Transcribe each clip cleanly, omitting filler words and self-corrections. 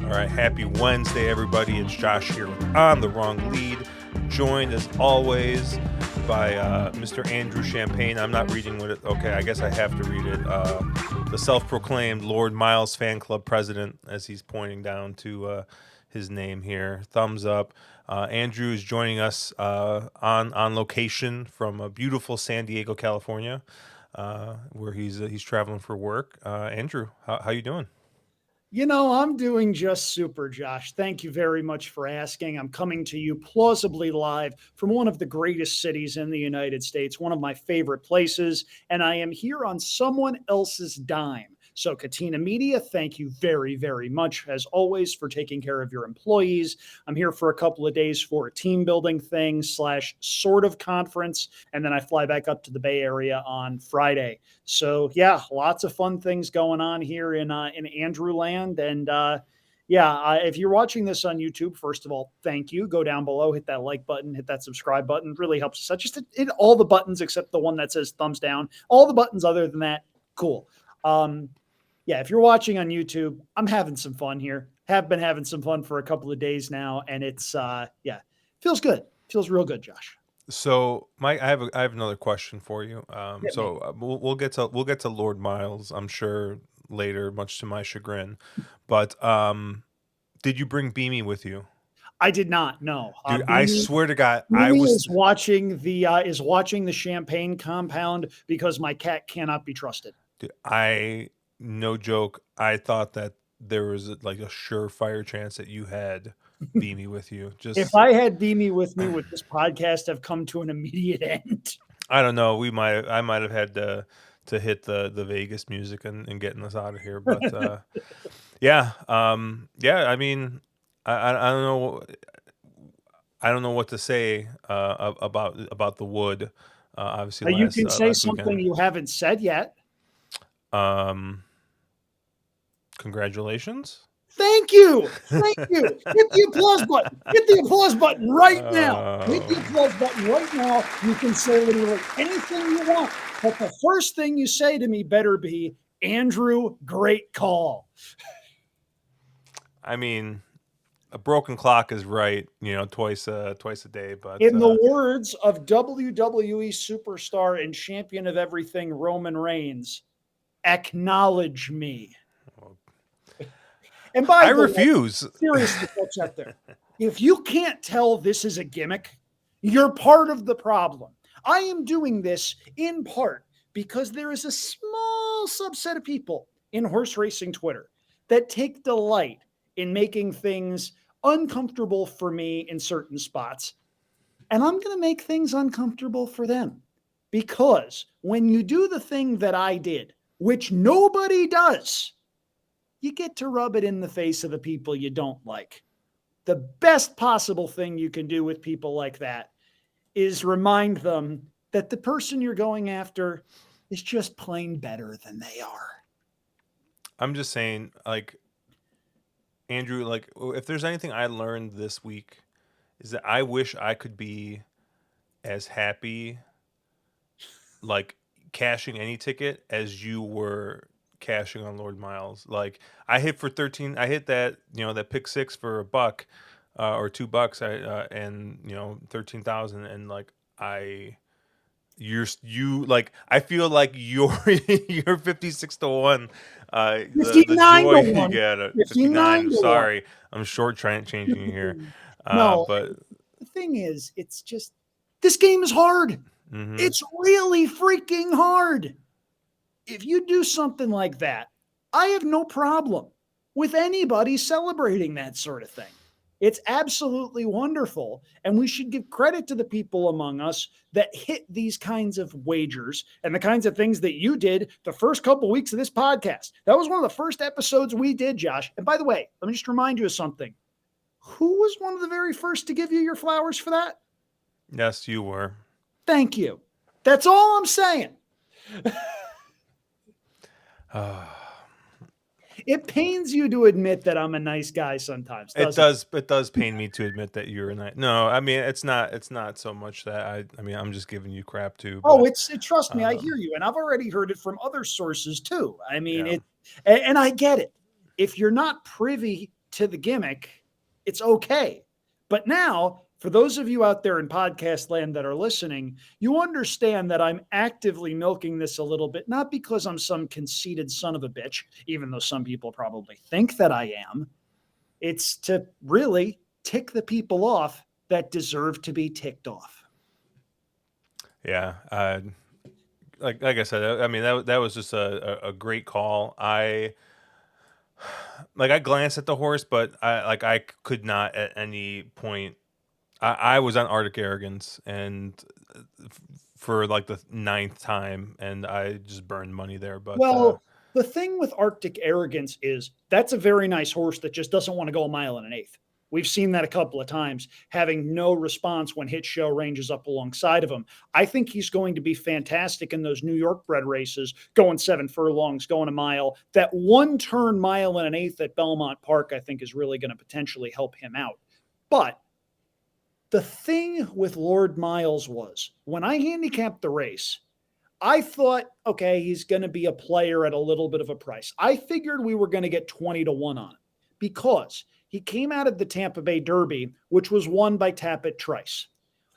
All right, happy Wednesday, everybody. It's Josh here with On the Wrong Lead, joined as always by Mr. Andrew Champagne. I'm not reading what it. Okay, I guess I have to read it. The self-proclaimed Lord Miles Fan Club president, as he's pointing down to his name here. Thumbs up. Andrew is joining us on location from beautiful San Diego, California, where he's traveling for work. Andrew, how you doing? I'm doing just super, Josh. Thank you very much for asking. I'm coming to you plausibly live from one of the greatest cities in the United States, one of my favorite places, and I am here on someone else's dime. So, Katina Media, thank you very, very much, as always, for taking care of your employees. I'm here for a couple of days for a team building thing / sort of conference, and then I fly back up to the Bay Area on Friday. So yeah, lots of fun things going on here in Andrew Land, and if you're watching this on YouTube, first of all, thank you. Go down below, hit that like button, hit that subscribe button. Really helps us out. Just hit all the buttons except the one that says thumbs down. All the buttons other than that, cool. If you're watching on YouTube, I'm having some fun here. Have been having some fun for a couple of days now, and it's feels good. Feels real good, Josh. So, Mike, I have another question for you. Hit me. We'll get to Lord Miles, I'm sure later, much to my chagrin. But did you bring Beamy with you? I did not. No, Dude, I swear to God, Mimi is watching the Champagne compound because my cat cannot be trusted. Dude, no joke, I thought that there was like a surefire chance that you had Beamy with you. If I had Beamy with me, would this podcast have come to an immediate end? I don't know. I might have had to hit the Vegas music and getting us out of here. But I mean, I don't know. I don't know what to say about the wood. Obviously, you can say last something weekend. you haven't said yet. Congratulations. Thank you. Hit the applause button. Hit the applause button right now. Hit the applause button right now. You can say literally anything you want. But the first thing you say to me better be, Andrew, great call. I mean, a broken clock is right, twice a day. But in the words of WWE superstar and champion of everything, Roman Reigns, acknowledge me. And by the refuse. Way, seriously, folks out there, if you can't tell this is a gimmick, you're part of the problem. I am doing this in part because there is a small subset of people in horse racing Twitter that take delight in making things uncomfortable for me in certain spots. And I'm going to make things uncomfortable for them. Because when you do the thing that I did, which nobody does, you get to rub it in the face of the people you don't like. The best possible thing you can do with people like that is remind them that the person you're going after is just plain better than they are. I'm just saying, like, Andrew, like, if there's anything I learned this week is that I wish I could be as happy, like, cashing any ticket as you were cashing on Lord Miles. Like, I hit for 13. I hit that, that pick six for $1 or $2. And 13,000. And like, I feel like you're 56-1. 59 to 1. You get 59. Sorry, I'm changing you here. No, but the thing is, it's just this game is hard. Mm-hmm. It's really freaking hard. If you do something like that, I have no problem with anybody celebrating that sort of thing. It's absolutely wonderful. And we should give credit to the people among us that hit these kinds of wagers and the kinds of things that you did the first couple of weeks of this podcast. That was one of the first episodes we did, Josh. And by the way, let me just remind you of something. Who was one of the very first to give you your flowers for that? Yes, you were. Thank you. That's all I'm saying. It pains you to admit that I'm a nice guy sometimes. It does pain me to admit that you're a nice. No, I mean it's not so much that I mean I'm just giving you crap too. But, trust me, I hear you, and I've already heard it from other sources too. I mean and I get it. If you're not privy to the gimmick, it's okay. But now, for those of you out there in podcast land that are listening, you understand that I'm actively milking this a little bit, not because I'm some conceited son of a bitch, even though some people probably think that I am. It's to really tick the people off that deserve to be ticked off. Yeah. Like I said, I mean that was just a great call. I glanced at the horse, but I could not at any point. I was on Arctic Arrogance and for like the ninth time, and I just burned money there. But Well, the thing with Arctic Arrogance is that's a very nice horse that just doesn't want to go a mile and an eighth. We've seen that a couple of times, having no response when Hit Show ranges up alongside of him. I think he's going to be fantastic in those New York bred races, going 7 furlongs, going a mile. That one turn mile and an eighth at Belmont Park, I think, is really going to potentially help him out. But the thing with Lord Miles was when I handicapped the race, I thought, okay, he's going to be a player at a little bit of a price. I figured we were going to get 20 to 1 on him because he came out of the Tampa Bay Derby, which was won by Tappet Trice.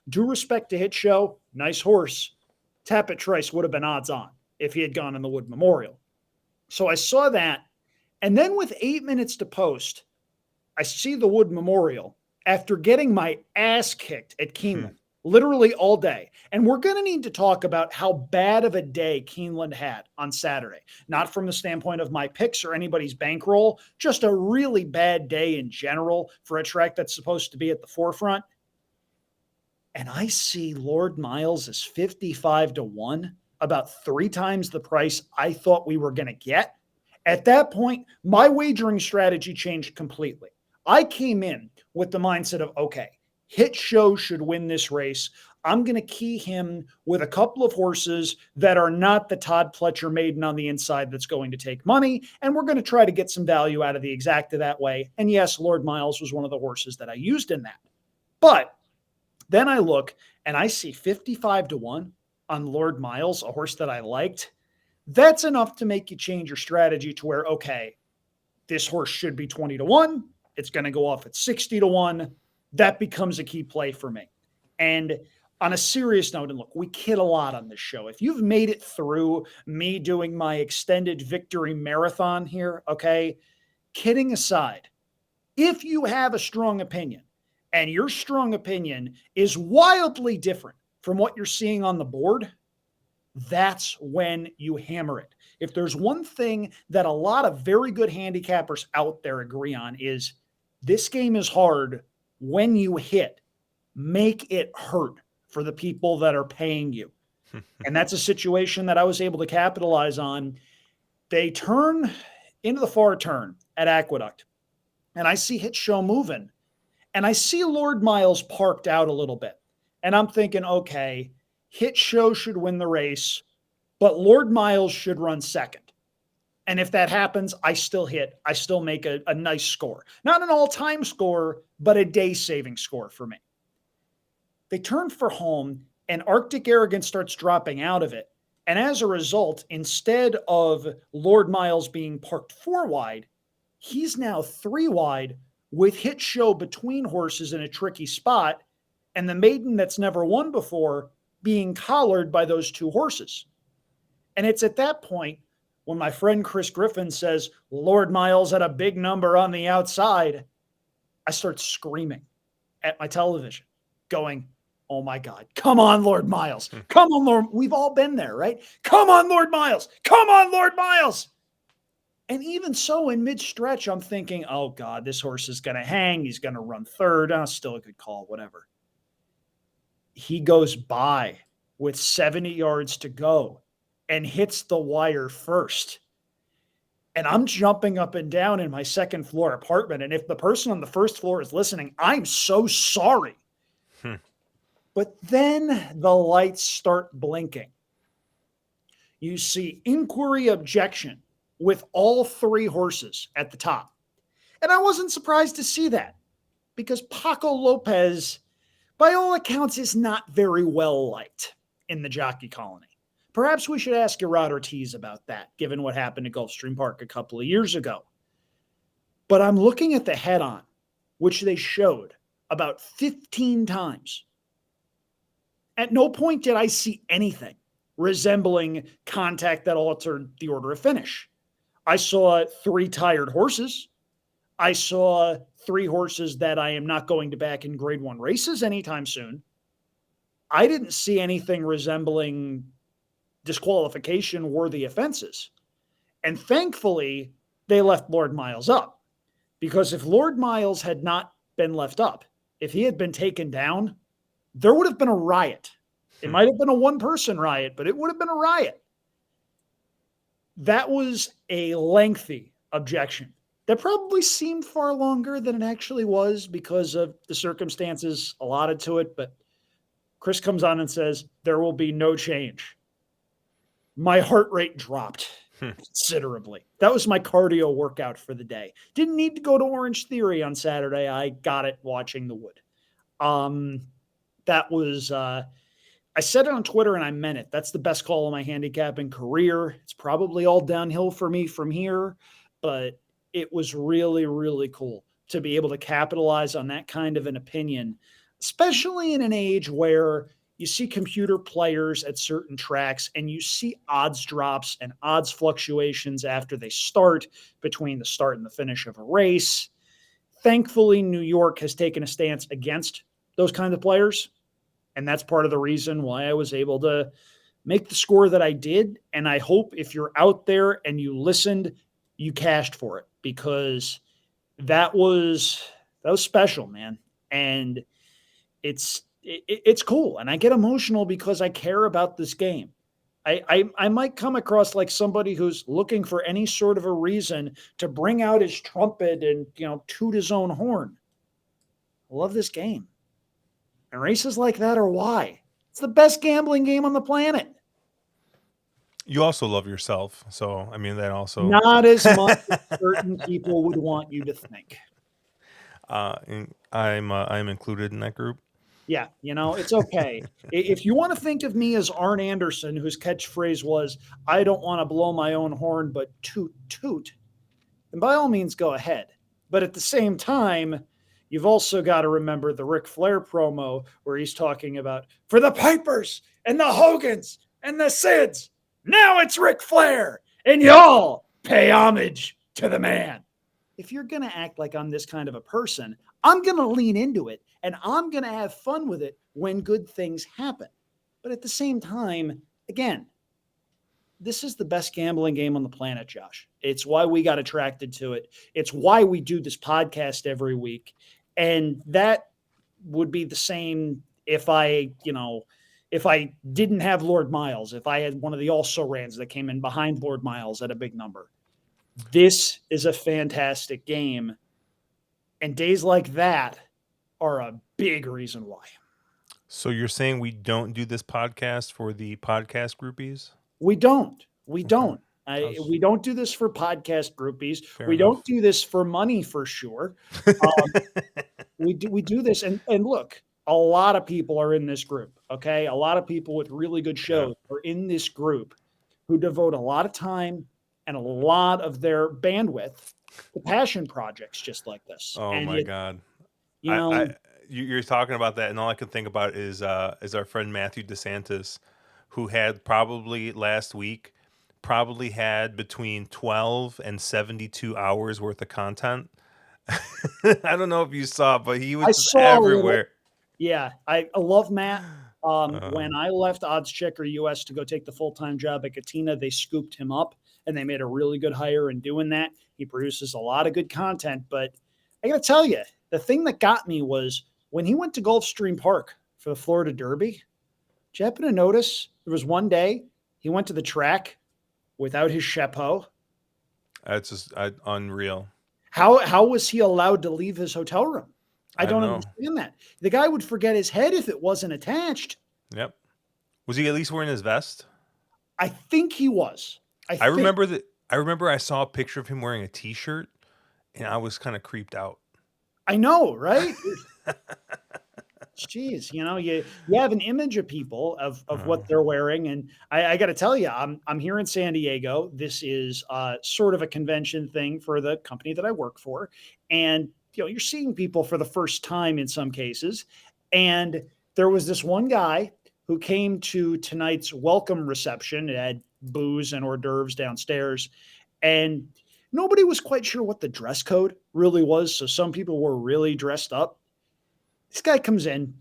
Due respect to Hit Show, nice horse. Tappet Trice would have been odds on if he had gone in the Wood Memorial. So I saw that. And then with 8 minutes to post, I see the Wood Memorial after getting my ass kicked at Keeneland, literally all day. And we're going to need to talk about how bad of a day Keeneland had on Saturday. Not from the standpoint of my picks or anybody's bankroll, just a really bad day in general for a track that's supposed to be at the forefront. And I see Lord Miles is 55 to 1, about 3 times the price I thought we were going to get. At that point, my wagering strategy changed completely. I came in with the mindset of, okay, Hit Show should win this race. I'm going to key him with a couple of horses that are not the Todd Pletcher maiden on the inside that's going to take money, and we're going to try to get some value out of the exacta that way. And yes, Lord Miles was one of the horses that I used in that. But then I look and I see 55 to 1 on Lord Miles, a horse that I liked. That's enough to make you change your strategy to where, okay, this horse should be 20 to 1. It's going to go off at 60 to 1. That becomes a key play for me. And on a serious note, and look, we kid a lot on this show. If you've made it through me doing my extended victory marathon here, okay, kidding aside, if you have a strong opinion and your strong opinion is wildly different from what you're seeing on the board, that's when you hammer it. If there's one thing that a lot of very good handicappers out there agree on is this game is hard. When you hit, make it hurt for the people that are paying you. And that's a situation that I was able to capitalize on. They turn into the far turn at Aqueduct, and I see Hit Show moving, and I see Lord Miles parked out a little bit. And I'm thinking, okay, Hit Show should win the race, but Lord Miles should run second. And if that happens, I still hit. I still make a nice score. Not an all-time score, but a day-saving score for me. They turn for home, and Arctic Arrogance starts dropping out of it. And as a result, instead of Lord Miles being parked 4 wide, he's now 3 wide with Hit Show between horses in a tricky spot, and the maiden that's never won before being collared by those 2 horses. And it's at that point when my friend Chris Griffin says, Lord Miles at a big number on the outside, I start screaming at my television, going, oh my God, come on, Lord Miles. Come on, Lord. We've all been there, right? Come on, Lord Miles. Come on, Lord Miles. And even so, in mid-stretch, I'm thinking, oh God, this horse is going to hang. He's going to run third. Oh, still a good call, whatever. He goes by with 70 yards to go and hits the wire first. And I'm jumping up and down in my second floor apartment. And if the person on the first floor is listening, I'm so sorry. But then the lights start blinking. You see inquiry objection with all 3 horses at the top. And I wasn't surprised to see that because Paco Lopez, by all accounts, is not very well liked in the jockey colony. Perhaps we should ask Gerard Ortiz about that, given what happened at Gulfstream Park a couple of years ago. But I'm looking at the head on, which they showed about 15 times. At no point did I see anything resembling contact that altered the order of finish. I saw 3 tired horses. I saw 3 horses that I am not going to back in grade 1 races anytime soon. I didn't see anything resembling disqualification worthy offenses. And thankfully, they left Lord Miles up. Because if Lord Miles had not been left up, if he had been taken down, there would have been a riot. It might have been a one-person riot, but it would have been a riot. That was a lengthy objection that probably seemed far longer than it actually was because of the circumstances allotted to it. But Chris comes on and says, there will be no change. My heart rate dropped considerably. That was my cardio workout for the day. Didn't need to go to Orange Theory on Saturday. I got it watching the Wood. That was, I said it on Twitter and I meant it. That's the best call of my handicapping career. It's probably all downhill for me from here, but it was really, really cool to be able to capitalize on that kind of an opinion, especially in an age where you see computer players at certain tracks and you see odds drops and odds fluctuations after they start between the start and the finish of a race. Thankfully, New York has taken a stance against those kinds of players. And that's part of the reason why I was able to make the score that I did. And I hope if you're out there and you listened, you cashed for it, because that was special, man. And it's cool. And I get emotional because I care about this game. I might come across like somebody who's looking for any sort of a reason to bring out his trumpet and, toot his own horn. I love this game. And races like that are why. It's the best gambling game on the planet. You also love yourself. So, I mean, that also. Not as much as certain people would want you to think. And I'm included in that group. Yeah, it's okay. If you want to think of me as Arn Anderson, whose catchphrase was, I don't want to blow my own horn, but toot, toot, then by all means go ahead. But at the same time, you've also got to remember the Ric Flair promo where he's talking about, for the Pipers and the Hogans and the Sids, now it's Ric Flair, and y'all pay homage to the man. If you're going to act like I'm this kind of a person, I'm going to lean into it, and I'm going to have fun with it when good things happen. But at the same time, again, this is the best gambling game on the planet, Josh. It's why we got attracted to it. It's why we do this podcast every week. And that would be the same if I didn't have Lord Miles, if I had one of the also-rans that came in behind Lord Miles at a big number. This is a fantastic game. And days like that are a big reason why. So you're saying we don't do this podcast for the podcast groupies? We don't. We don't. We don't do this for podcast groupies. We don't do this for money, for sure. We do this. And look, a lot of people are in this group, okay? A lot of people with really good shows are in this group who devote a lot of time and a lot of their bandwidth to passion projects just like this. Oh, and my God. You're talking about that, and all I can think about is our friend Matthew DeSantis, who had probably last week had between 12 and 72 hours worth of content. I don't know if you saw, but he was just everywhere. Yeah, I love Matt. When I left Odds Checker US to go take the full-time job at Katina, they scooped him up, and they made a really good hire in doing that. He produces a lot of good content, but I got to tell you, the thing that got me was when he went to Gulfstream Park for the Florida Derby. Did you happen to notice there was one day he went to the track without his chapeau? That's just unreal. How was he allowed to leave his hotel room? I don't understand that. The guy would forget his head if it wasn't attached. Yep. Was he at least wearing his vest? I think he was. I remember I saw a picture of him wearing a T-shirt, and I was kind of creeped out. I know, right? Jeez, you have an image of people of Uh, what they're wearing, and I got to tell you, I'm here in San Diego. This is sort of a convention thing for the company that I work for, and you're seeing people for the first time in some cases, and there was this one guy who came to tonight's welcome reception. It had booze and hors d'oeuvres downstairs, and nobody was quite sure what the dress code really was. So some people were really dressed up. This guy comes in,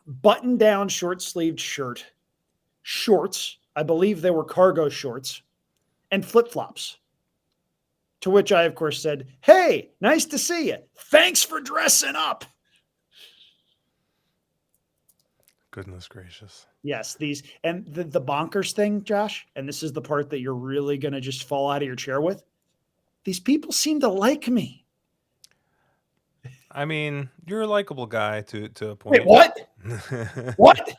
button down, short sleeved shirt, shorts. I believe they were cargo shorts, and flip flops. To which I, of course, said, "Hey, nice to see you. Thanks for dressing up." Goodness gracious. Yes, these and the bonkers thing, Josh, and this is the part that you're really going to just fall out of your chair with. These people seem to like me. I mean, you're a likable guy to a Wait, point. what? What?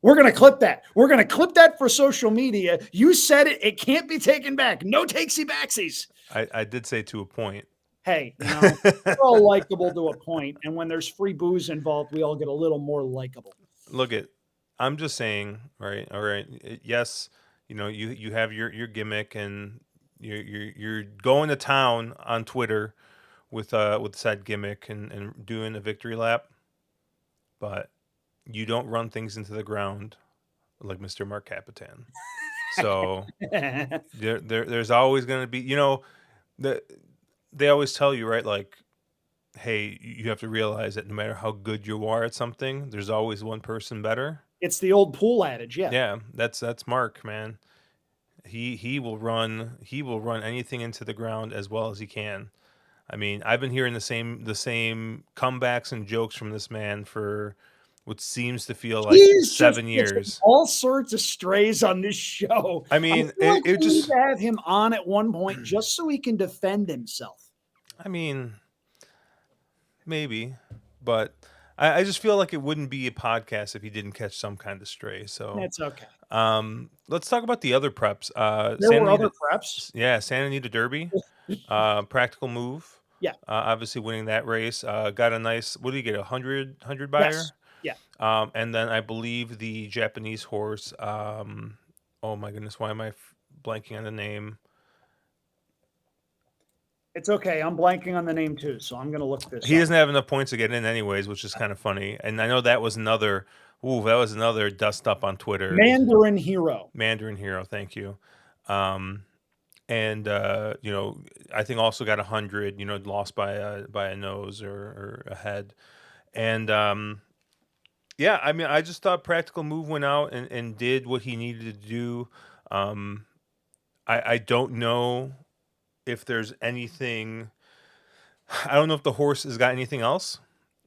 We're going to clip that. We're going to clip that for social media. You said it. It can't be taken back. No takesy backsies. I did say to a point. Hey, we're all likable to a point, and when there's free booze involved, we all get a little more likable. Look it. I'm just saying, right? All right. Yes, you have your gimmick, and you're going to town on Twitter with said gimmick and doing a victory lap, but you don't run things into the ground like Mr. Mark Capitan. So there's always going to be, they always tell you, right? Like, hey, you have to realize that no matter how good you are at something, there's always one person better. It's the old pool adage, yeah. Yeah, that's Mark, man. He will run anything into the ground as well as he can. I mean, I've been hearing the same comebacks and jokes from this man for what seems to feel like He's 7 just years. all sorts of strays on this show. I mean, I feel like it we just need to have him on at one point just so he can defend himself. I mean, maybe, but I just feel like it wouldn't be a podcast if he didn't catch some kind of stray. So That's okay. let's talk about the other preps. There were other preps. Yeah, Santa Anita Derby, practical move. Yeah. Obviously winning that race. Got a nice. What did he get? 100 buyer. Yes. Yeah. And then I believe the Japanese horse. Oh my goodness, why am I blanking on the name? It's okay. I'm blanking on the name too, so I'm going to look this He up. doesn't have enough points to get in anyways, which is kind of funny. And I know that was another. Ooh, that was another dust up on Twitter. Mandarin Hero. Mandarin Hero, thank you. And I think also got 100. Lost by a nose or a head. And yeah, I mean, I just thought Practical Move went out and did what he needed to do. I don't know if there's anything. I don't know if the horse has got anything else.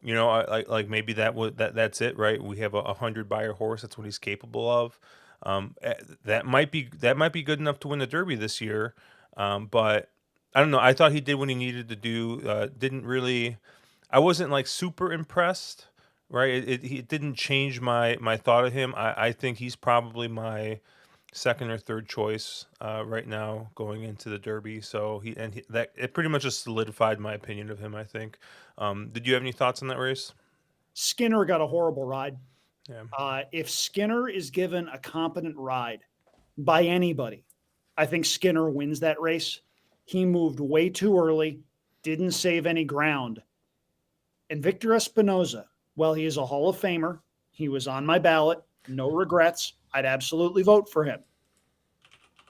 Like maybe that's it, right? We have a 100 buyer horse. That's what he's capable of. That might be good enough to win the Derby this year. But I don't know. I thought he did what he needed to do. Didn't really. I wasn't like super impressed, right? It didn't change my thought of him. I think he's probably my second or third choice right now going into the Derby. So that it pretty much just solidified my opinion of him, I think. Did you have any thoughts on that race? Skinner got a horrible ride. Yeah. If Skinner is given a competent ride by anybody, I think Skinner wins that race. He moved way too early, didn't save any ground. And Victor Espinoza, well, he is a Hall of Famer. He was on my ballot. No regrets. I'd absolutely vote for him.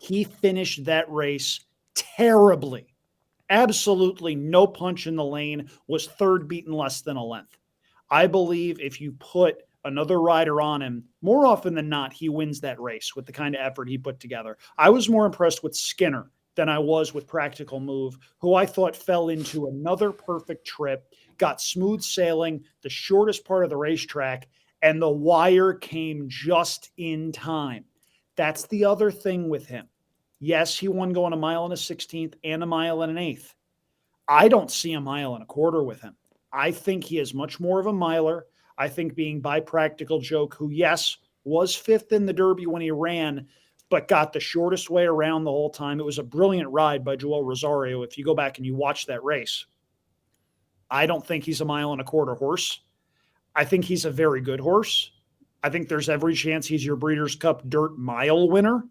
He finished that race terribly. Absolutely no punch in the lane, was third beaten less than a length. I believe if you put another rider on him, more often than not, he wins that race with the kind of effort he put together. I was more impressed with Skinner than I was with Practical Move, who I thought fell into another perfect trip, got smooth sailing, the shortest part of the racetrack, and the wire came just in time. That's the other thing with him. Yes, he won going a mile and a 16th and a mile and an eighth. I don't see a mile and a quarter with him. I think he is much more of a miler. I think being by Practical Joke, who, yes, was fifth in the Derby when he ran, but got the shortest way around the whole time. It was a brilliant ride by Joel Rosario. If you go back and you watch that race, I don't think he's a mile and a quarter horse. I think he's a very good horse. I think there's every chance he's your Breeders' Cup Dirt Mile winner.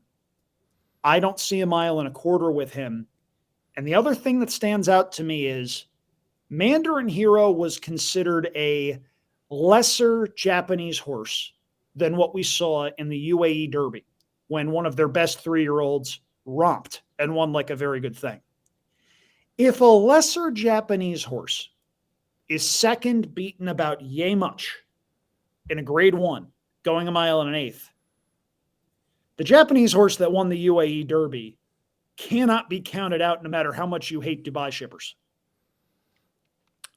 I don't see a mile and a quarter with him. And the other thing that stands out to me is Mandarin Hero was considered a lesser Japanese horse than what we saw in the UAE Derby when one of their best 3-year-olds romped and won like a very good thing. If a lesser Japanese horse is second beaten about yay much in a grade 1, going a mile and an eighth, the Japanese horse that won the UAE Derby cannot be counted out no matter how much you hate Dubai shippers.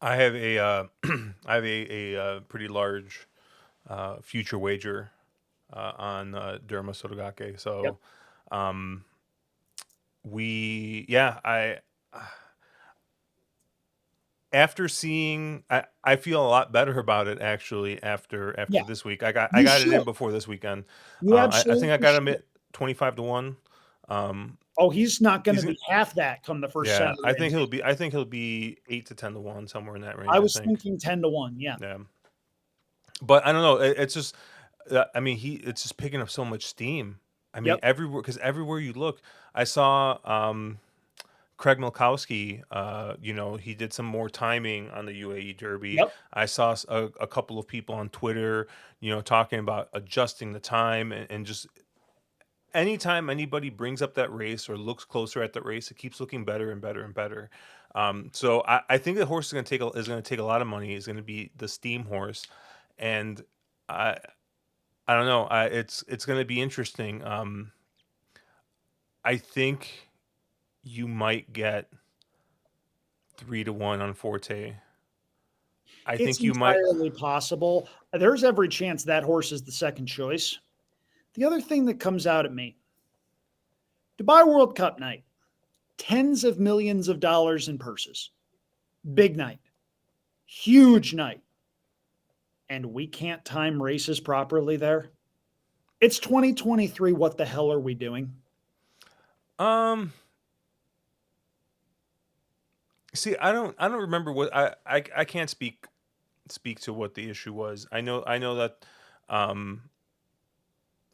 I have a I have a pretty large future wager on Derma Sotogake. So Yep. I after seeing, I feel a lot better about it actually after Yeah, this week. I got you it in should. before this weekend. You I think I absolutely got him should. at 25 to 1. Um, Oh, he's not going to he's be half that come the first yeah, Saturday in Vegas. I think he'll be 8 to 10 to 1, somewhere in that range. I I was think. thinking 10-1. Yeah. Yeah, but I don't know. It's just, I mean, it's just picking up so much steam. I mean, Yep. everywhere you look, I saw Craig Milkowski. He did some more timing on the UAE Derby. Yep. I saw a couple of people on Twitter, talking about adjusting the time and just anytime anybody brings up that race or looks closer at that race, it keeps looking better and better and better. So I think the horse is going to take a lot of money. Is going to be the Steam horse, and I I don't know. It's going to be interesting. I think you might get 3 to 1 on Forte. I It's think you might. entirely possible. There's every chance that horse is the second choice. The other thing that comes out at me, Dubai World Cup night, tens of millions of dollars in purses. Big night. Huge night. And we can't time races properly there. It's 2023. What the hell are we doing? Um. See, I don't remember what I can't speak to what the issue was. Um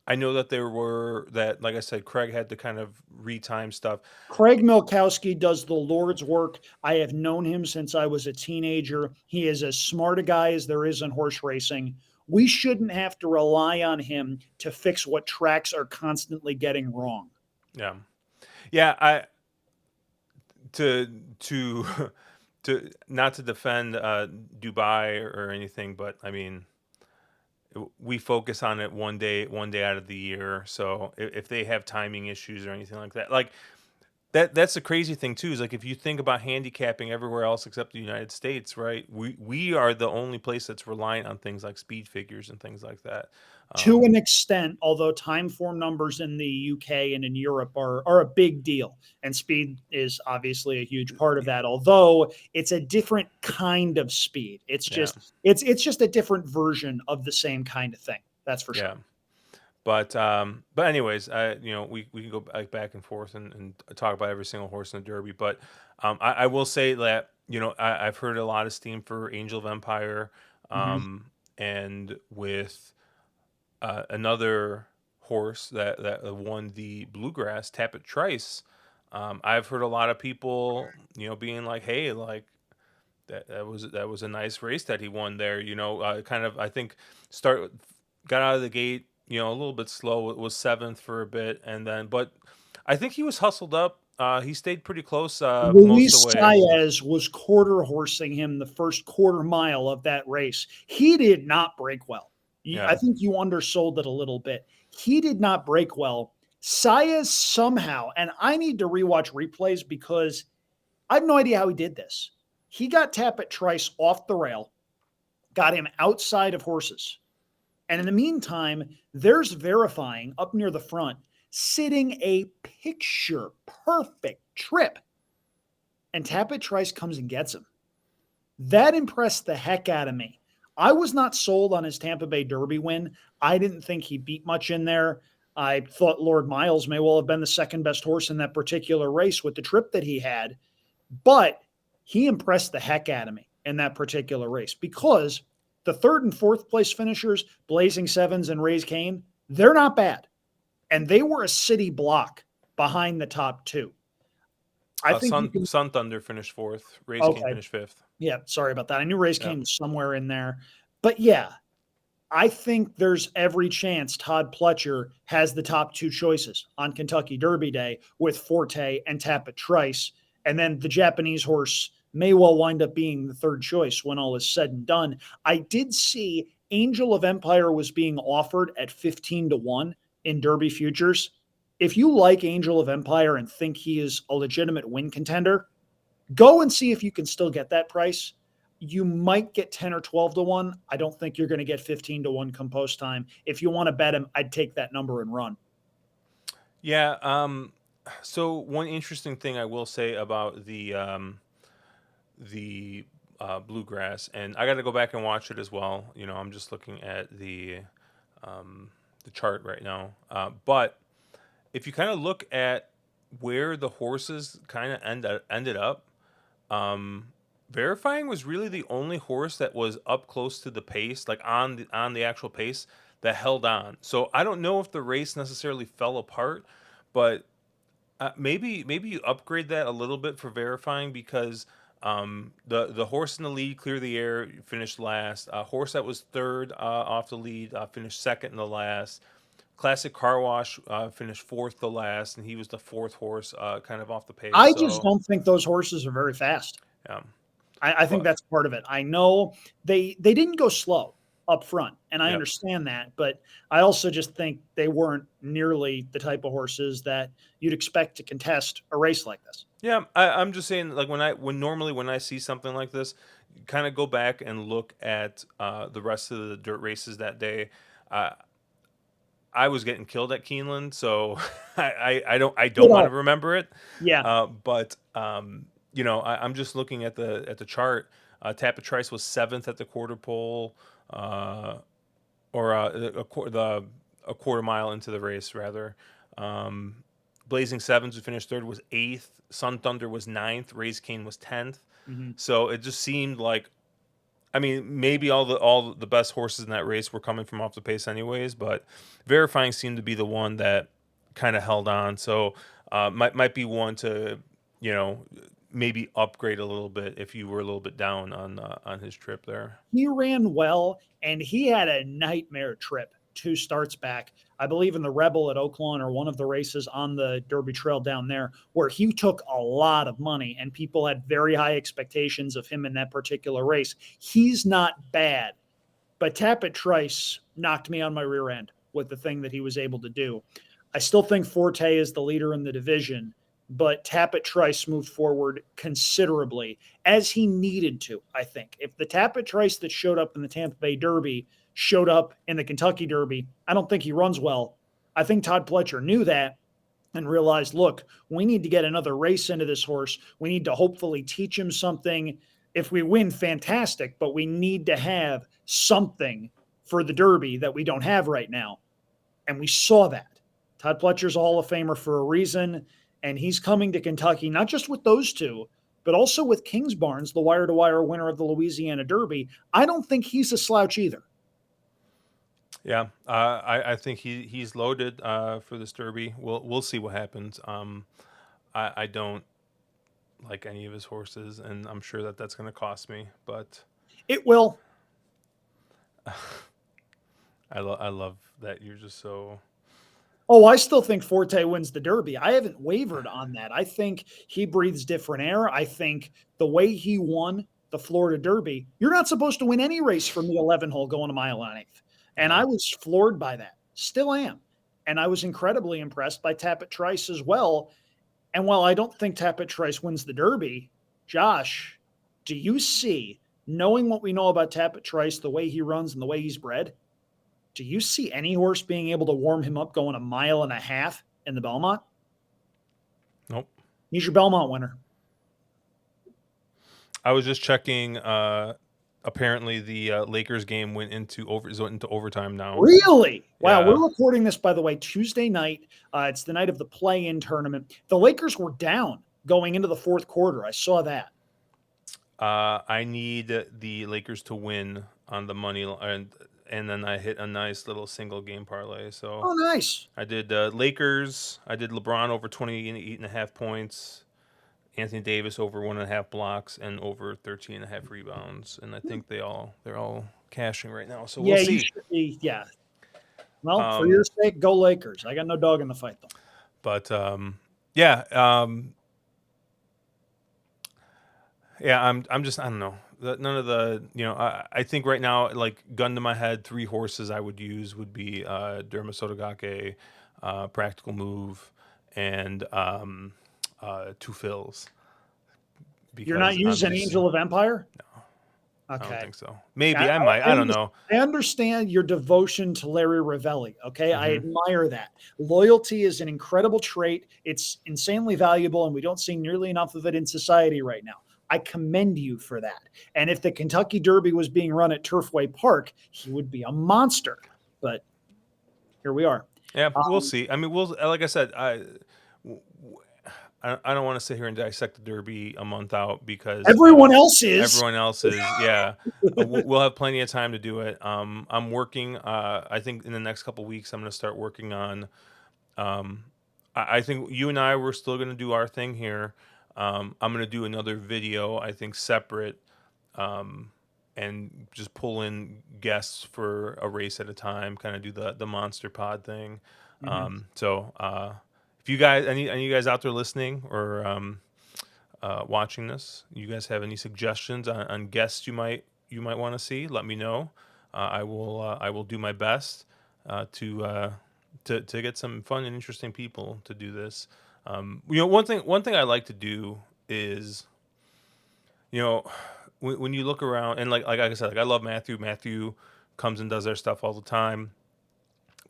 I know that there were that, like I said, Craig had to kind of retime stuff. Craig Milkowski does the Lord's work. I have known him since I was a teenager. He is as smart a guy as there is in horse racing. We shouldn't have to rely on him to fix what tracks are constantly getting wrong. Yeah. Yeah, I to to to not to defend Dubai or anything, but I mean, we focus on it one day out of the year. So if they have timing issues or anything like that, like that's the crazy thing too, is like if you think about handicapping everywhere else except the United States, right? We are the only place that's reliant on things like speed figures and things like that. To Um, an extent, although time form numbers in the UK and in Europe are a big deal, and speed is obviously a huge part of that. Although it's a different kind of speed, it's yeah, just a different version of the same kind of thing. That's for sure. yeah. But anyways, we can go back and forth and talk about every single horse in the Derby. But I will say that I've heard a lot of steam for Angel of Empire, Mhm. and with another horse that won the Bluegrass, Tappet Trice. I've heard a lot of people being like, hey, like that was a nice race that he won there. Kind of, I think, got out of the gate a little bit slow. It was seventh for a bit, and then but I think he was hustled up. He stayed pretty close most of Luis the way. Saez was quarter horsing him the first quarter mile of that race. He did not break well. I Yeah, think you undersold it a little bit. He did not break well. Saez somehow, and I need to rewatch replays because I have no idea how he did this. He got Tappet Trice off the rail, got him outside of horses. And in the meantime, there's Verifying up near the front, sitting a picture perfect trip. And Tappet Trice comes and gets him. That impressed the heck out of me. I was not sold on his Tampa Bay Derby win. I didn't think he beat much in there. I thought Lord Miles may well have been the second best horse in that particular race with the trip that he had, but he impressed the heck out of me in that particular race because The third and fourth place finishers, Blazing Sevens and Raise Cane, they're not bad. And they were a city block behind the top two. I think Sun Thunder finished 4th. Raise Cane okay. finished 5th. Yeah, sorry about that. I knew Raise Cane was somewhere in there. But yeah, I think there's every chance Todd Pletcher has the top two choices on Kentucky Derby Day with Forte and Tapit Trice. And then the Japanese horse may well wind up being the third choice when all is said and done. I did see Angel of Empire was being offered at 15-1 in Derby futures. If you like Angel of Empire and think he is a legitimate win contender, go and see if you can still get that price. You might get 10 or 12-1. I don't think you're going to get 15-1 come post time. If you want to bet him, I'd take that number and run. Yeah. So one interesting thing I will say about the Bluegrass, and I got to go back and watch it as well. You know, I'm just looking at the chart right now. But if you kind of look at where the horses kind of ended up, Verifying was really the only horse that was up close to the pace, like on the actual pace, that held on. So I don't know if the race necessarily fell apart, but maybe you upgrade that a little bit for Verifying, because the horse in the lead, Clear the Air, finished last. Horse that was third off the lead finished second in the last. Classic Car Wash finished fourth to last, and he was the fourth horse kind of off the pace. I just don't think those horses are very fast. Yeah. I think that's part of it. I know they didn't go slow up front, and I understand that, but I also just think they weren't nearly the type of horses that you'd expect to contest a race like this. Yeah, I'm just saying, like, when I see something like this, kind of go back and look at the rest of the dirt races that day. I was getting killed at Keeneland, so I don't want to remember it. Yeah. But you know, I'm just looking at the chart. Tapit Trice was 7th at the quarter pole, or a quarter mile into the race, rather. Blazing Sevens, who finished 3rd, was 8th. Sun Thunder was 9th. Raise Cane was 10th. Mm-hmm. So it just seemed like, I mean, maybe all the best horses in that race were coming from off the pace anyways, but Verifying seemed to be the one that kind of held on. So might be one to, you know, maybe upgrade a little bit if you were a little bit down on his trip there. He ran well, and he had a nightmare trip 2 starts back, I believe in the Rebel at Oaklawn, or one of the races on the Derby Trail down there, where he took a lot of money and people had very high expectations of him in that particular race. He's not bad, but Tapit Trice knocked me on my rear end with the thing that he was able to do. I still think Forte is the leader in the division, but Tapit Trice moved forward considerably, as he needed to, I think. If the Tapit Trice that showed up in the Tampa Bay Derby showed up in the Kentucky Derby, I don't think he runs well. I think Todd Pletcher knew that and realized, look, we need to get another race into this horse. We need to hopefully teach him something. If we win, fantastic, but we need to have something for the Derby that we don't have right now. And we saw that. Todd Pletcher's a Hall of Famer for a reason, and he's coming to Kentucky, not just with those two, but also with Kingsbarns, the wire-to-wire winner of the Louisiana Derby. I don't think he's a slouch either. Yeah, I think he's loaded for this Derby. We'll see what happens. I don't like any of his horses, and I'm sure that's going to cost me, but it will. I love that you're just so. Oh, I still think Forte wins the Derby. I haven't wavered on that. I think he breathes different air. I think the way he won the Florida Derby, you're not supposed to win any race from the 11 hole going a mile on 8th. And I was floored by that. Still am. And I was incredibly impressed by Tapit Trice as well. And while I don't think Tapit Trice wins the Derby, Josh, do you see, knowing what we know about Tapit Trice, the way he runs and the way he's bred, do you see any horse being able to warm him up going a mile and a half in the Belmont? Nope. He's your Belmont winner. I was just checking. Apparently, the Lakers game went into overtime now. Really? Wow. Yeah. We're recording this, by the way, Tuesday night. It's the night of the play-in tournament. The Lakers were down going into the fourth quarter. I saw that. I need the Lakers to win on the money, and then I hit a nice little single game parlay. So Oh, nice. I did Lakers. I did LeBron over 28.5 points. Anthony Davis over 1.5 blocks and over 13.5 rebounds. And I think they're all cashing right now. So we'll Yeah, you see. should be. Yeah. Well, for Um, your sake, go Lakers. I got no dog in the fight, though. but yeah, yeah. I'm just I don't know. None of the I think right now, like, gun to my head, three horses I would use would be Derma Sotogake, Practical Move, and Two Fills, You're not because I'm using just Angel of Empire? I don't Okay. think so. Maybe I might. I don't know. I understand your devotion to Larry Ravelli. Okay. I Hmm. admire that. Loyalty is an incredible trait. It's insanely valuable, and we don't see nearly enough of it in society right now. I commend you for that. And if the Kentucky Derby was being run at Turfway Park, he would be a monster. But here we are. Yeah, we'll Um, see. I mean, we'll like I said, I don't want to sit here and dissect the Derby a month out, because Everyone else is. everyone else is. Yeah, we'll have plenty of time to do it. I'm working. I think in the next couple weeks, I'm going to start working on. Um, I think you and I, we're still going to do our thing here. I'm going to do another video, I think, separate, um, and just pull in guests for a race at a time, kind of do the monster pod thing. Mhm. So if you guys, any of you guys out there listening or watching this, you guys have any suggestions on guests you might want to see, let me know. I will do my best to get some fun and interesting people to do this. One thing I like to do is, you know, when you look around, and like I said, like, I love Matthew. Matthew comes and does their stuff all the time,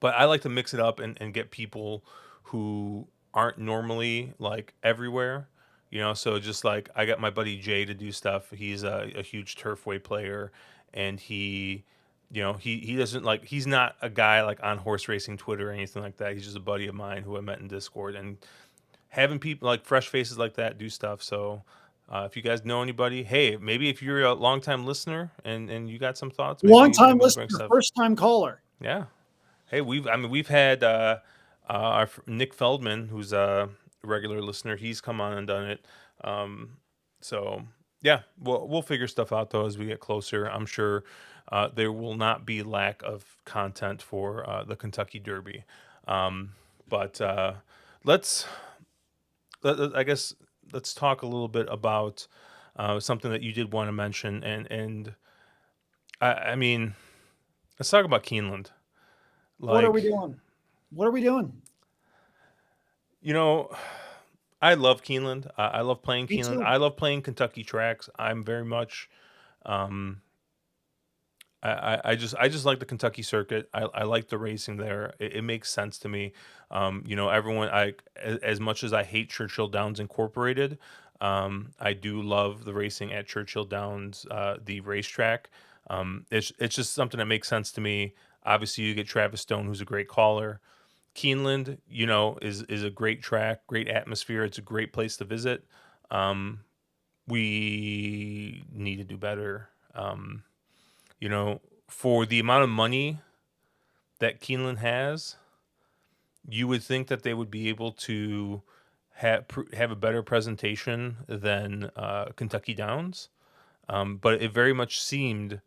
but I like to mix it up and get people who aren't normally, like, everywhere. So just like I got my buddy Jay to do stuff. He's a huge Turfway player, and he doesn't, like, he's not a guy like on horse racing Twitter or anything like that. He's just a buddy of mine who I met in Discord, and having people like fresh faces like that do stuff. So if you guys know anybody, hey, maybe if you're a longtime listener and you got some thoughts, Long maybe time we'll bring listener, stuff. first time caller. Yeah. Hey, we've had Nick Feldman, who's a regular listener. He's come on and done it. So yeah, we'll figure stuff out though as we get closer. I'm sure there will not be lack of content for the Kentucky Derby. But let's I guess let's talk a little bit about something that you did want to mention, and I mean, let's talk about Keeneland. What are we Like, doing? What are we doing? you know, I love Keeneland. I love playing Me Keeneland. too. I love playing Kentucky tracks. I'm very much. Um, I just like the Kentucky circuit. I like the racing there. It makes sense to me. Everyone. As much as I hate Churchill Downs Incorporated, I do love the racing at Churchill Downs, the racetrack. It's just something that makes sense to me. Obviously, you get Travis Stone, who's a great caller. Keeneland, is a great track, great atmosphere. It's a great place to visit. Um, we need to do better. You know, for the amount of money that Keeneland has, you would think that they would be able to have a better presentation than Kentucky Downs. But it very much seemed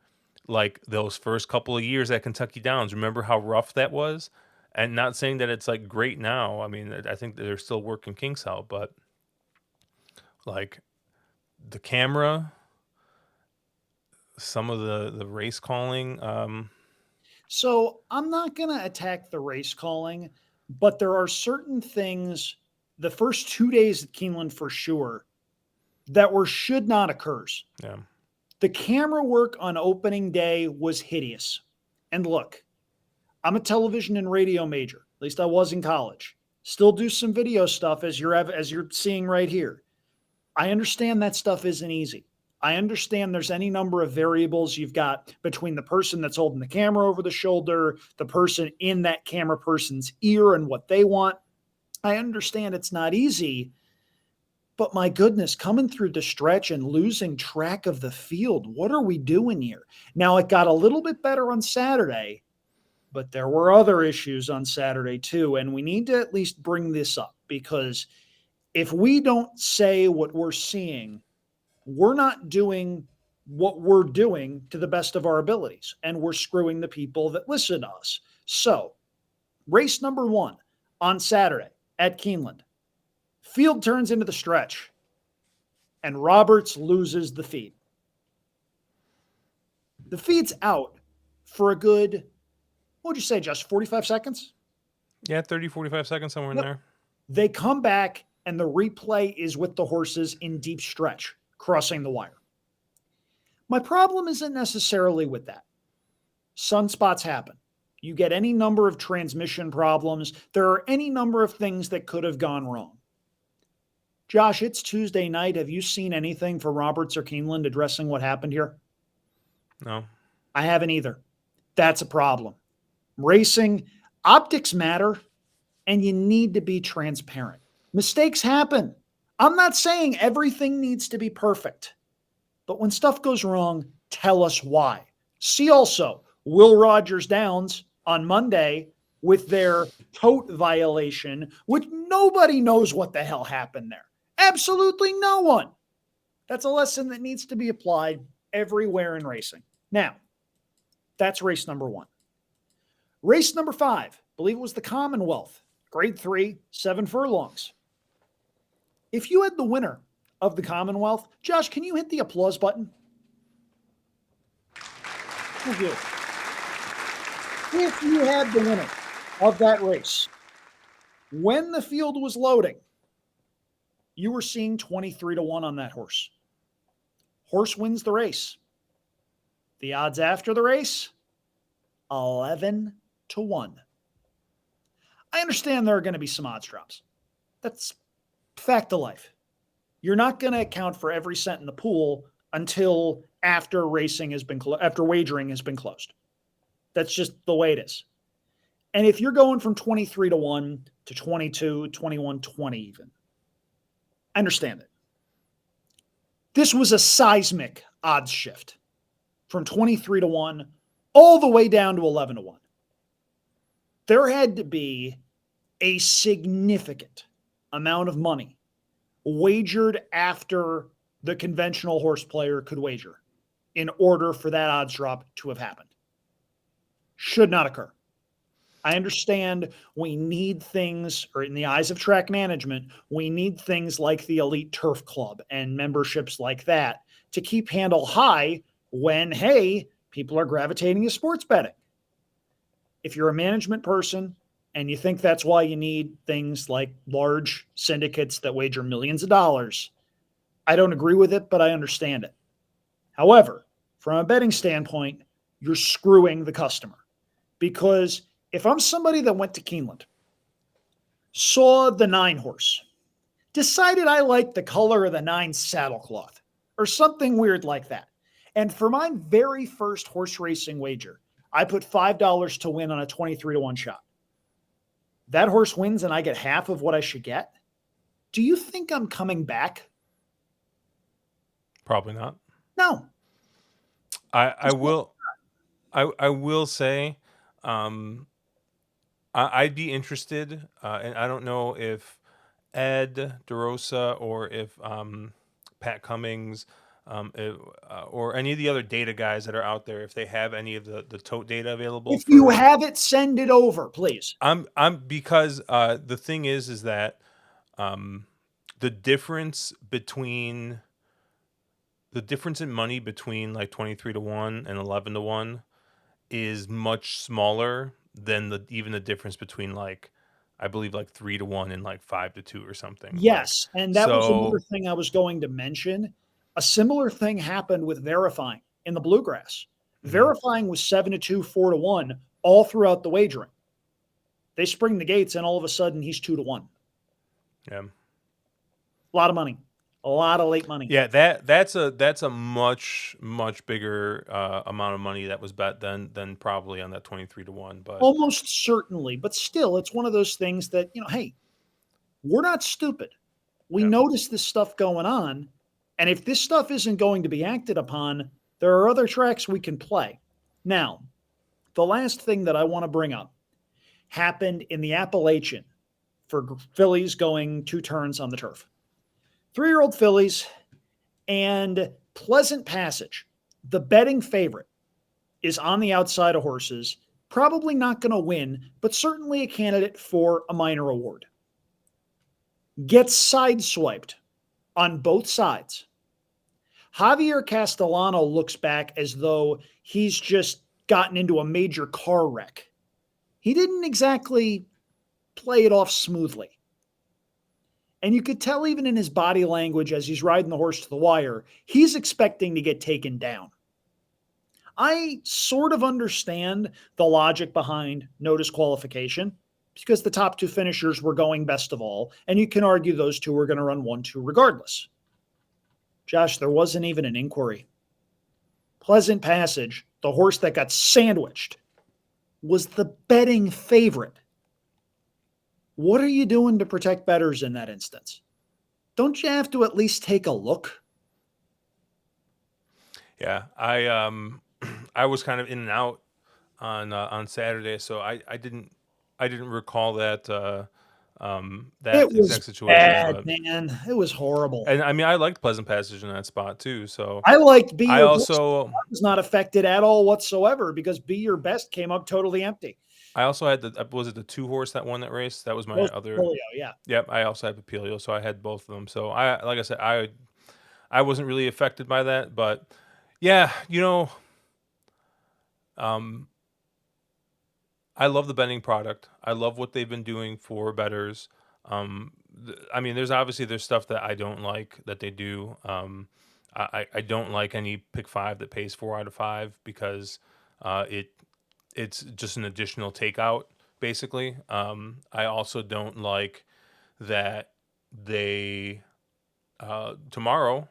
like those first couple of years at Kentucky Downs. Remember how rough that was? And not saying that it's like great now. I mean, I think that they're still working kinks out, but like the camera, some of the race calling. So I'm not going to attack the race calling, but there are certain things, the first 2 days at Keeneland for sure, that should not occurs. Yeah, The camera work on opening day was hideous. And look, I'm a television and radio major. At least I was in college. Still do some video stuff as you're seeing right here. I understand that stuff isn't easy. I understand there's any number of variables you've got between the person that's holding the camera over the shoulder, the person in that camera person's ear and what they want. I understand it's not easy, But my goodness, coming through the stretch and losing track of the field, what are we doing here? Now, it got a little bit better on Saturday, but there were other issues on Saturday too. And we need to at least bring this up because if we don't say what we're seeing, we're not doing what we're doing to the best of our abilities, and we're screwing the people that listen to us. So, race number 1 on Saturday at Keeneland. Field turns into the stretch, and Roberts loses the feed. The feed's out for a good, what would you say, just 45 seconds? Yeah, 30, 45 seconds, somewhere in there. They come back, and the replay is with the horses in deep stretch, crossing the wire. My problem isn't necessarily with that. Sunspots happen. You get any number of transmission problems. There are any number of things that could have gone wrong. Josh, it's Tuesday night. Have you seen anything for Roberts or Keeneland addressing what happened here? No. I haven't either. That's a problem. Racing, optics matter, and you need to be transparent. Mistakes happen. I'm not saying everything needs to be perfect, but when stuff goes wrong, tell us why. See also Will Rogers Downs on Monday with their tote violation, which nobody knows what the hell happened there. Absolutely no one. That's a lesson that needs to be applied everywhere in racing. Now, that's race number 1. Race number 5, I believe it was the Commonwealth, grade 3, 7 furlongs. If you had the winner of the Commonwealth, Josh, can you hit the applause button? Thank you. If you had the winner of that race, when the field was loading, you were seeing 23-1 on that horse. Horse wins the race. The odds after the race, 11-1. I understand there are going to be some odds drops. That's fact of life. You're not going to account for every cent in the pool until after racing has been after wagering has been closed. That's just the way it is. And if you're going from 23-1 to 22, 21, 20 even, I understand it. This was a seismic odds shift from 23-1 all the way down to 11-1. There had to be a significant amount of money wagered after the conventional horse player could wager in order for that odds drop to have happened. Should not occur. I understand we need things, or in the eyes of track management, we need things like the Elite Turf Club and memberships like that to keep handle high when, hey, people are gravitating to sports betting. If you're a management person and you think that's why you need things like large syndicates that wager millions of dollars, I don't agree with it, but I understand it. However, from a betting standpoint, you're screwing the customer. Because if I'm somebody that went to Keeneland, saw the 9 horse, decided I like the color of the 9 saddlecloth, or something weird like that, and for my very first horse racing wager, I put $5 to win on a 23-1 shot. That horse wins and I get half of what I should get. Do you think I'm coming back? Probably not. No. I will say, I'd be interested, and I don't know if Ed DeRosa or if Pat Cummings or any of the other data guys that are out there, if they have any of the tote data available. If you have it, send it over, please. Because the thing is that the difference in money between like 23-1 and 11-1 is much smaller than even the difference between like, I believe like 3-1 and like 5-2 or something. Yes. And that was another thing I was going to mention. A similar thing happened with Verifying in the Bluegrass. Mm-hmm. Verifying was 7-2, 4-1 all throughout the wagering. They spring the gates and all of a sudden he's 2-1. Yeah. A lot of money. A lot of late money. Yeah, that's a much bigger amount of money that was bet than probably on that 23-1. But almost certainly, but still, it's one of those things that, hey, we're not stupid. We notice this stuff going on. And if this stuff isn't going to be acted upon, there are other tracks we can play. Now, the last thing that I want to bring up happened in the Appalachian for fillies going 2 turns on the turf. 3-year-old fillies and Pleasant Passage, the betting favorite, is on the outside of horses. Probably not going to win, but certainly a candidate for a minor award. Gets sideswiped on both sides. Javier Castellano looks back as though he's just gotten into a major car wreck. He didn't exactly play it off smoothly. And you could tell even in his body language as he's riding the horse to the wire, he's expecting to get taken down. I sort of understand the logic behind no disqualification because the top 2 finishers were going best of all, and you can argue those 2 were going to run 1-2 regardless. Josh, there wasn't even an inquiry. Pleasant Passage, the horse that got sandwiched, was the betting favorite. What are you doing to protect bettors in that instance? Don't you have to at least take a look? Yeah, I was kind of in and out on Saturday, so I didn't recall that that It was exact situation. bad, But, man. It was horrible. and I mean, I liked Pleasant Passage in that spot too. So I liked Be I Your Best. also Was not affected at all whatsoever because Be Your Best came up totally empty. I also had was it the 2 horse that won that race? That was my Both other. Polio, yeah. Yep, I also had Papilio, so I had both of them. So like I said, I wasn't really affected by that, but yeah, I love the betting product. I love what they've been doing for bettors. I mean, there's stuff that I don't like that they do. I don't like any pick 5 that pays 4 out of 5 because it's just an additional takeout, basically. I also don't like that they tomorrow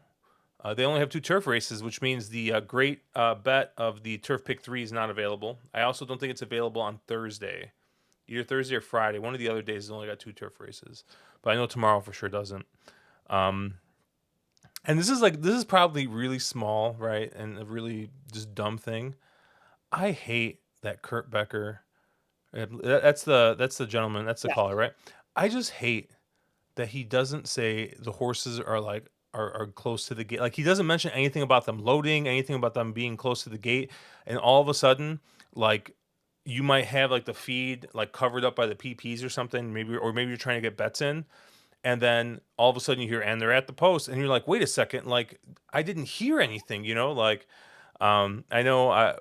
they only have 2 turf races, which means the great bet of the turf pick 3 is not available. I also don't think it's available on Thursday, either Thursday or Friday. One of the other days has only got 2 turf races, but I know tomorrow for sure doesn't. And this is probably really small, right? And a really just dumb thing. I hate that Kurt Becker. That's the gentleman. That's the Yeah. caller, right? I just hate that he doesn't say the horses are are close to the gate. Like he doesn't mention anything about them loading, anything about them being close to the gate, and all of a sudden, like you might have like the feed like covered up by the PPs or something, maybe you're trying to get bets in, and then all of a sudden you hear and they're at the post, and you're like, wait a second, like I didn't hear anything, like I know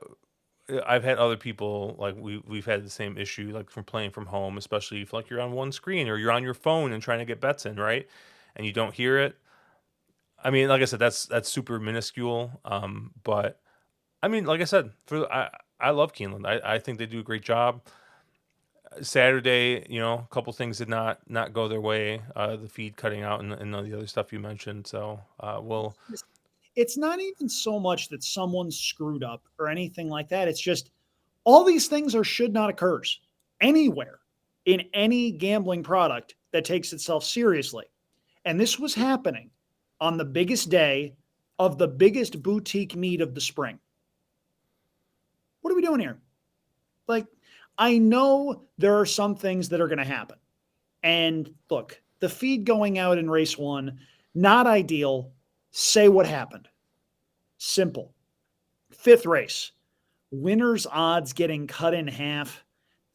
I've had other people like we've had the same issue like from playing from home, especially if like you're on one screen or you're on your phone and trying to get bets in, right? And you don't hear it. I mean, like I said, that's super minuscule. But I mean, like I said, I love Keeneland. I think they do a great job. Saturday, a couple things did not go their way. The feed cutting out and all the other stuff you mentioned. So we'll. It's not even so much that someone screwed up or anything like that. It's just all these things should not occur anywhere in any gambling product that takes itself seriously. And this was happening on the biggest day of the biggest boutique meet of the spring. What are we doing here? Like, I know there are some things that are going to happen. And look, the feed going out in race 1, not ideal. Say what happened. Simple. 5th race. Winner's odds getting cut in half.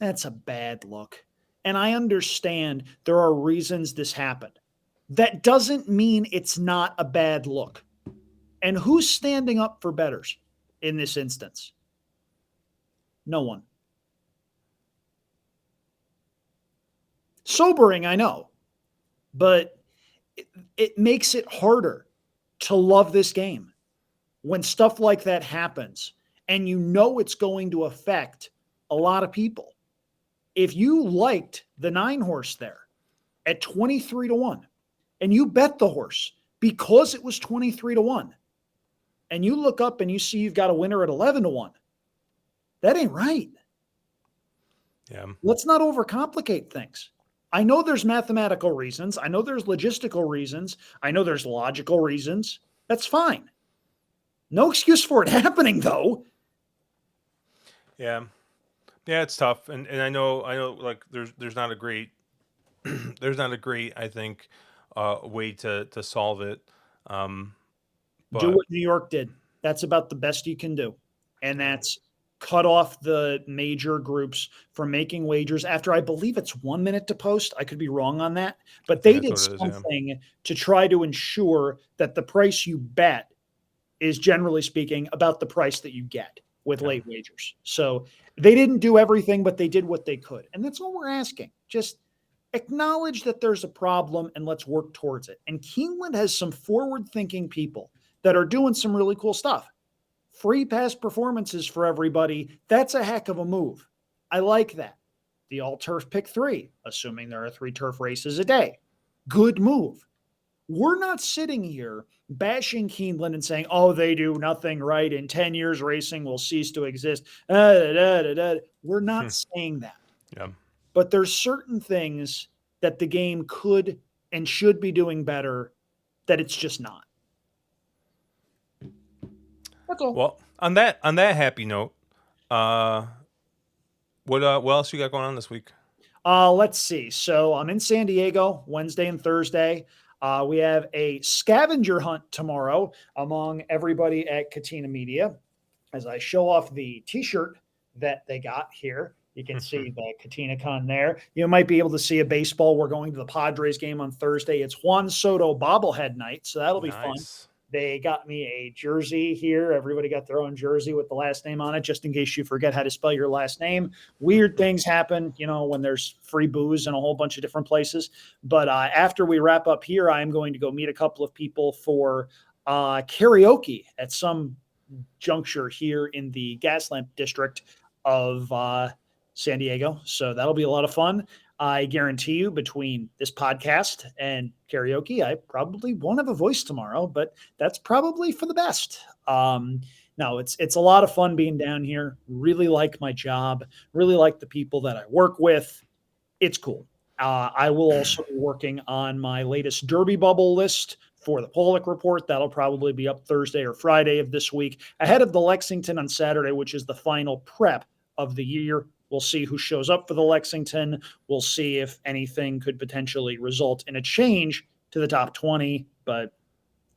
That's a bad look. And I understand there are reasons this happened. That doesn't mean it's not a bad look. And who's standing up for bettors in this instance? No one. Sobering, I know. But it makes it harder to love this game when stuff like that happens and you know it's going to affect a lot of people. If you liked the 9 horse there at 23-1 and you bet the horse because it was 23-1 and you look up and you see you've got a winner at 11-1, that ain't right. Yeah. Let's not overcomplicate things. I know there's mathematical reasons. I know there's logistical reasons. I know there's logical reasons. That's fine. No excuse for it happening, though. Yeah, yeah, it's tough, and I know, like there's not a great there's not a great, I think, way to solve it. Um, Do but what New York did. That's about the best you can do. And that's cut off the major groups from making wagers after I believe it's 1 minute to post. I could be wrong on that, I but think they that's did what it is. Yeah, something to try to ensure that the price you bet is generally speaking about the price that you get with yeah, late wagers. So they didn't do everything, but they did what they could. And that's all we're asking. Just acknowledge that there's a problem and let's work towards it. And Keeneland has some forward thinking people that are doing some really cool stuff. Free pass performances for everybody. That's a heck of a move. I like that. The all turf pick 3, assuming there are 3 turf races a day. Good move. We're not sitting here bashing Keeneland and saying, oh, they do nothing right. In 10 years, racing will cease to exist. We're not saying that. yeah. But there's certain things that the game could and should be doing better that it's just not. That's all. Well, on that happy note, uh, what else you got going on this week? Let's see. So I'm in San Diego Wednesday and Thursday. We have a scavenger hunt tomorrow among everybody at Katina Media. As I show off the T-shirt that they got here, you can see the Katina Con there. You might be able to see a baseball. We're going to the Padres game on Thursday. It's Juan Soto bobblehead night, so that'll be fun. Nice. They got me a jersey here. Everybody got their own jersey with the last name on it, just in case you forget how to spell your last name. Weird things happen, when there's free booze in a whole bunch of different places. But after we wrap up here, I'm going to go meet a couple of people for karaoke at some juncture here in the Gaslamp district of San Diego. So that'll be a lot of fun. I guarantee you between this podcast and karaoke, I probably won't have a voice tomorrow, but that's probably for the best. No, it's a lot of fun being down here. Really like my job, really like the people that I work with. It's cool. I will also be working on my latest Derby Bubble list for the Pollock Report. That'll probably be up Thursday or Friday of this week, ahead of the Lexington on Saturday, which is the final prep of the year. We'll see who shows up for the Lexington. We'll see if anything could potentially result in a change to the top 20. But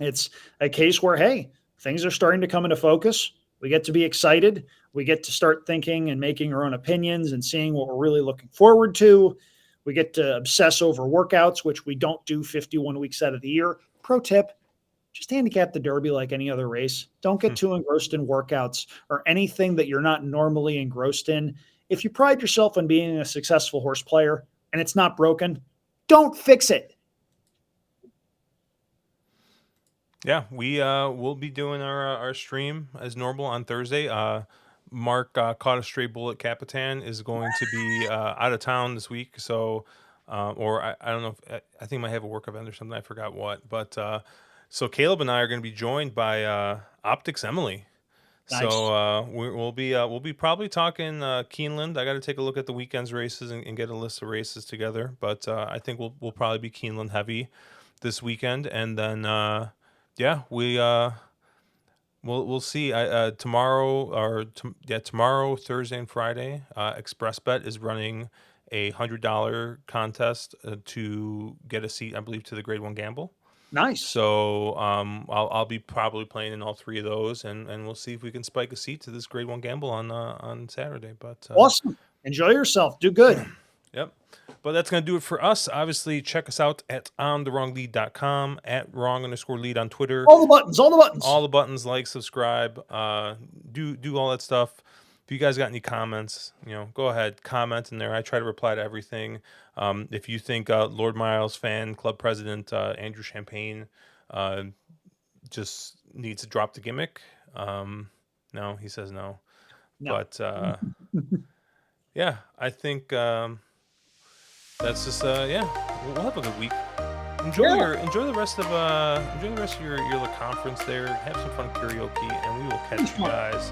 it's a case where, hey, things are starting to come into focus. We get to be excited. We get to start thinking and making our own opinions and seeing what we're really looking forward to. We get to obsess over workouts, which we don't do 51 weeks out of the year. Pro tip, just handicap the Derby like any other race. Don't get too engrossed in workouts or anything that you're not normally engrossed in. If you pride yourself on being a successful horse player and it's not broken, don't fix it. Yeah, we will be doing our stream as normal on Thursday. Mark caught a stray bullet. Capitan is going to be out of town this week, so or I don't know. I think I might have a work event or something. I forgot what, but so Caleb and I are going to be joined by Optics Emily. Nice. So we'll be probably talking Keeneland. I got to take a look at the weekend's races and get a list of races together. But I think we'll probably be Keeneland heavy this weekend, and then yeah, we'll see. Tomorrow tomorrow, Thursday and Friday, ExpressBet is running a $100 contest to get a seat, I believe, to the Grade 1 Gamble. Nice. So I'll be probably playing in all 3 of those, and we'll see if we can spike a seat to this Grade 1 Gamble on Saturday. But awesome. Enjoy yourself. Do good. Yep. But that's going to do it for us. Obviously, check us out at ontherwronglead.com, at wrong_lead on Twitter. All the buttons. All the buttons, like, subscribe, do all that stuff. If you guys got any comments, go ahead, comment in there. I try to reply to everything. If you think Lord Miles fan club president Andrew Champagne just needs to drop the gimmick, no, he says no. But yeah, I think that's just yeah. We'll have a good week. Enjoy the rest of your little conference there. Have some fun karaoke, and we will catch you guys